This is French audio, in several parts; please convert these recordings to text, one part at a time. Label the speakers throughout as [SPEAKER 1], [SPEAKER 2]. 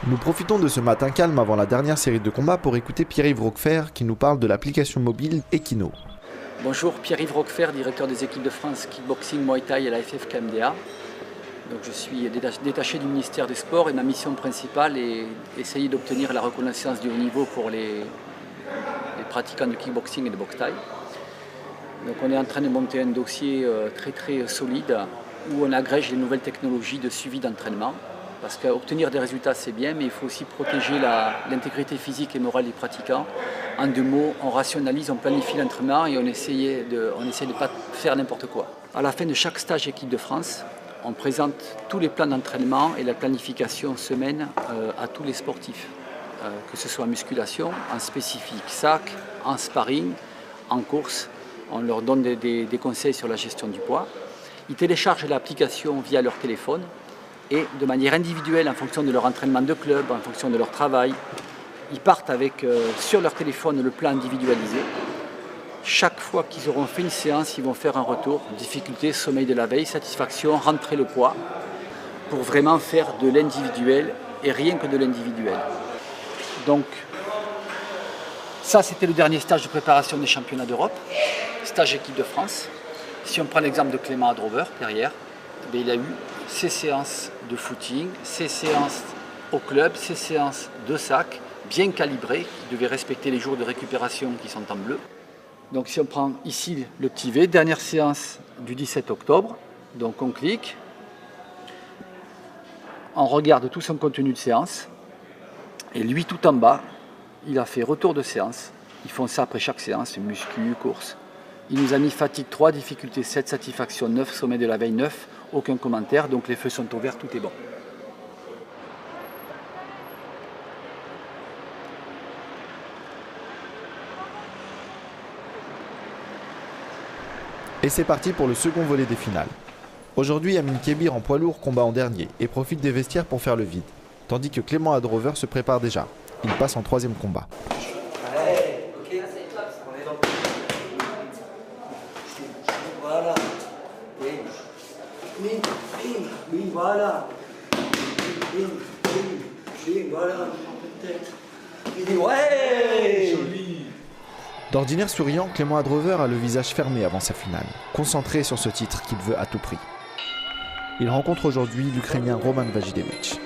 [SPEAKER 1] Nous profitons de ce matin calme avant la dernière série de combats pour écouter Pierre-Yves Roquefert qui nous parle de l'application mobile Equino.
[SPEAKER 2] Bonjour, Pierre-Yves Roquefert, directeur des équipes de France Kickboxing, Muay Thai et la FFKMDA. Donc je suis détaché du ministère des Sports et ma mission principale est d'essayer d'obtenir la reconnaissance du haut niveau pour les pratiquants de kickboxing et de boxe thaï. Donc on est en train de monter un dossier très solide où on agrège les nouvelles technologies de suivi d'entraînement. Parce qu'obtenir des résultats c'est bien, mais il faut aussi protéger l'intégrité physique et morale des pratiquants. En deux mots, on rationalise, on planifie l'entraînement et on essaie de ne pas faire n'importe quoi. À la fin de chaque stage équipe de France, on présente tous les plans d'entraînement et la planification semaine à tous les sportifs. Que ce soit en musculation, en spécifique sac, en sparring, en course. On leur donne des conseils sur la gestion du poids. Ils téléchargent l'application via leur téléphone et de manière individuelle, en fonction de leur entraînement de club, en fonction de leur travail, ils partent avec sur leur téléphone le plan individualisé. Chaque fois qu'ils auront fait une séance, ils vont faire un retour, difficulté, sommeil de la veille, satisfaction, rentrer le poids, pour vraiment faire de l'individuel et rien que de l'individuel. Donc, ça c'était le dernier stage de préparation des championnats d'Europe, stage équipe de France. Si on prend l'exemple de Clément Adrover derrière, il a eu ses séances de footing, ses séances au club, ses séances de sac, bien calibrées, qui devaient respecter les jours de récupération qui sont en bleu. Donc si on prend ici le petit V, dernière séance du 17 octobre, donc on clique, on regarde tout son contenu de séance, et lui tout en bas, il a fait retour de séance. Ils font ça après chaque séance, muscu, course. Il nous a mis fatigue 3, difficulté 7, satisfaction 9, sommet de la veille 9, aucun commentaire, donc les feux sont ouverts, tout est bon.
[SPEAKER 1] Et c'est parti pour le second volet des finales. Aujourd'hui, Amine Kébir en poids lourd combat en dernier et profite des vestiaires pour faire le vide. Tandis que Clément Adrover se prépare déjà. Il passe en troisième combat.
[SPEAKER 3] Voilà. Oui, voilà. Voilà. Il dit ouais.
[SPEAKER 1] D'ordinaire souriant, Clément Adrover a le visage fermé avant sa finale, concentré sur ce titre qu'il veut à tout prix. Il rencontre aujourd'hui l'Ukrainien Roman Vajidevich.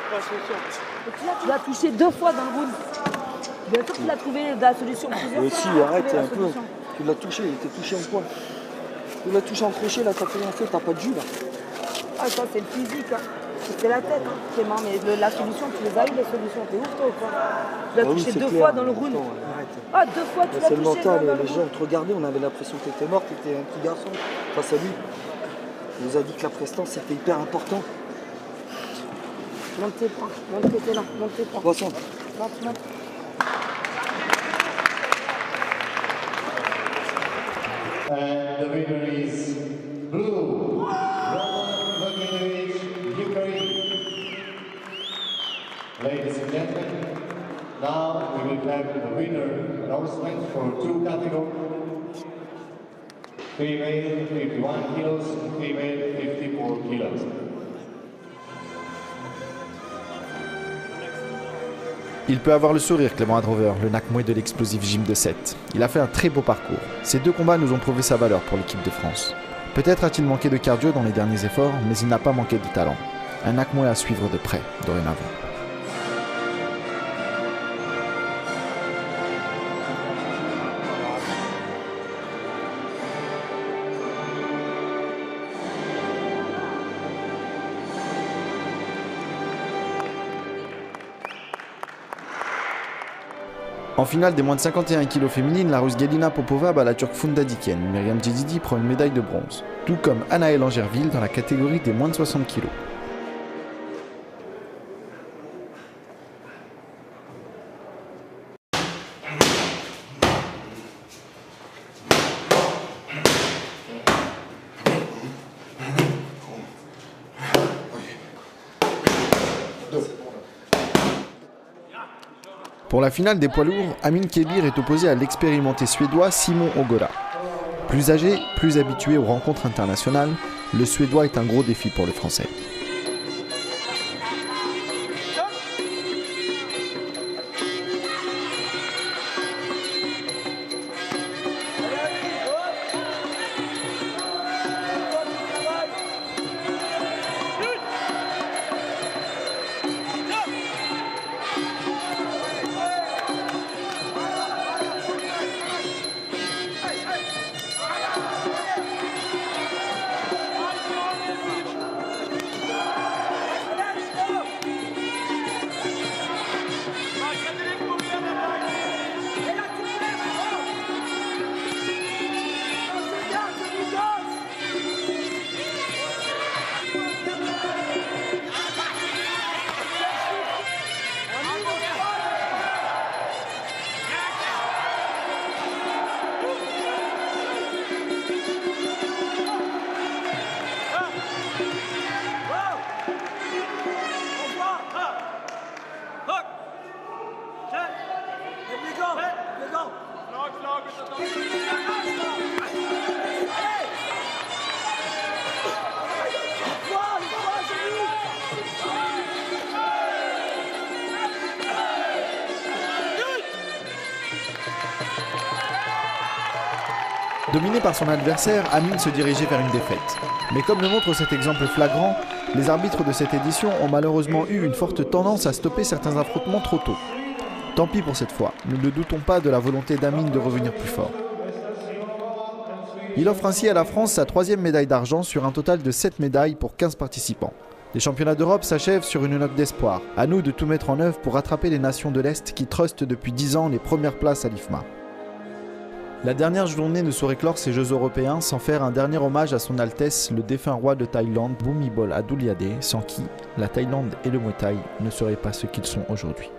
[SPEAKER 4] Tu l'as touché 2 fois dans le round. Bien sûr que tu l'as trouvé la solution plusieurs
[SPEAKER 3] Mais
[SPEAKER 4] fois.
[SPEAKER 3] si, arrête un peu. Tu l'as touché, il était touché en quoi? Tu l'as touché en crochet, là, t'as fait rien fait, t'as pas de jus, là.
[SPEAKER 4] Ah, ça, c'est le physique. Hein. C'est la tête, hein. Clément. Mais la solution, tu les as eu, les solutions. T'es ouf, toi, ou quoi? Tu l'as
[SPEAKER 3] Ah oui,
[SPEAKER 4] touché
[SPEAKER 3] c'est
[SPEAKER 4] 2
[SPEAKER 3] clair,
[SPEAKER 4] fois dans le
[SPEAKER 3] mais
[SPEAKER 4] round.
[SPEAKER 3] attends, arrête.
[SPEAKER 4] Ah, 2 fois, tu l'as
[SPEAKER 3] C'est le
[SPEAKER 4] touché
[SPEAKER 3] mental,
[SPEAKER 4] dans le
[SPEAKER 3] les gens
[SPEAKER 4] round.
[SPEAKER 3] te regardaient, on avait l'impression que t'étais mort, t'étais un petit garçon face à lui. Il nous a dit que la prestance c'était hyper important.
[SPEAKER 4] Monte tes points, monte que t'es là, monte tes points.
[SPEAKER 3] 300.
[SPEAKER 4] Monte, monte.
[SPEAKER 5] And the winner is blue, Roman Vaginovic, Ukraine. Ladies and gentlemen, now we will have the winner announcement for 2 categories. Female 51 kilos, female 54 kilos.
[SPEAKER 1] Il peut avoir le sourire, Clément Adrover, le Nakmoué de l'explosif gym de 7. Il a fait un très beau parcours. Ces 2 combats nous ont prouvé sa valeur pour l'équipe de France. Peut-être a-t-il manqué de cardio dans les derniers efforts, mais il n'a pas manqué de talent. Un Nakmoué à suivre de près, dorénavant. En finale des moins de 51 kg féminines, la Russe Galina Popova bat la Turque Funda Diken. Myriam Djedidi prend une médaille de bronze, tout comme Anaëlle Angerville dans la catégorie des moins de 60 kg. Pour la finale des poids lourds, Amin Kebir est opposé à l'expérimenté suédois Simon Ogola. Plus âgé, plus habitué aux rencontres internationales, le Suédois est un gros défi pour le Français. Dominé par son adversaire, Amin se dirigeait vers une défaite. Mais comme le montre cet exemple flagrant, les arbitres de cette édition ont malheureusement eu une forte tendance à stopper certains affrontements trop tôt. Tant pis pour cette fois, nous ne doutons pas de la volonté d'Amin de revenir plus fort. Il offre ainsi à la France sa 3e médaille d'argent sur un total de 7 médailles pour 15 participants. Les championnats d'Europe s'achèvent sur une note d'espoir. À nous de tout mettre en œuvre pour rattraper les nations de l'Est qui trustent depuis 10 ans les premières places à l'IFMA. La dernière journée ne saurait clore ces Jeux européens sans faire un dernier hommage à son Altesse, le défunt roi de Thaïlande, Bhumibol Adulyadej, sans qui la Thaïlande et le Muay Thai ne seraient pas ce qu'ils sont aujourd'hui.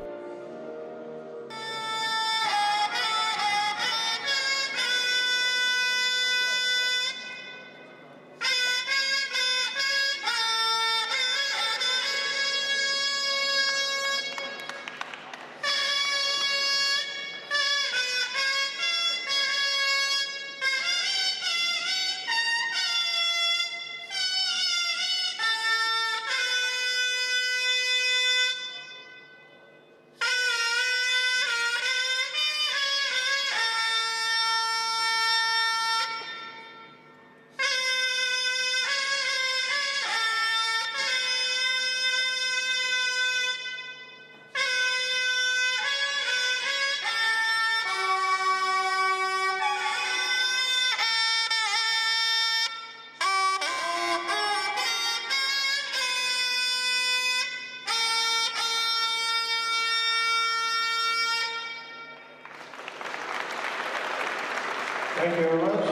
[SPEAKER 5] Thank you very much.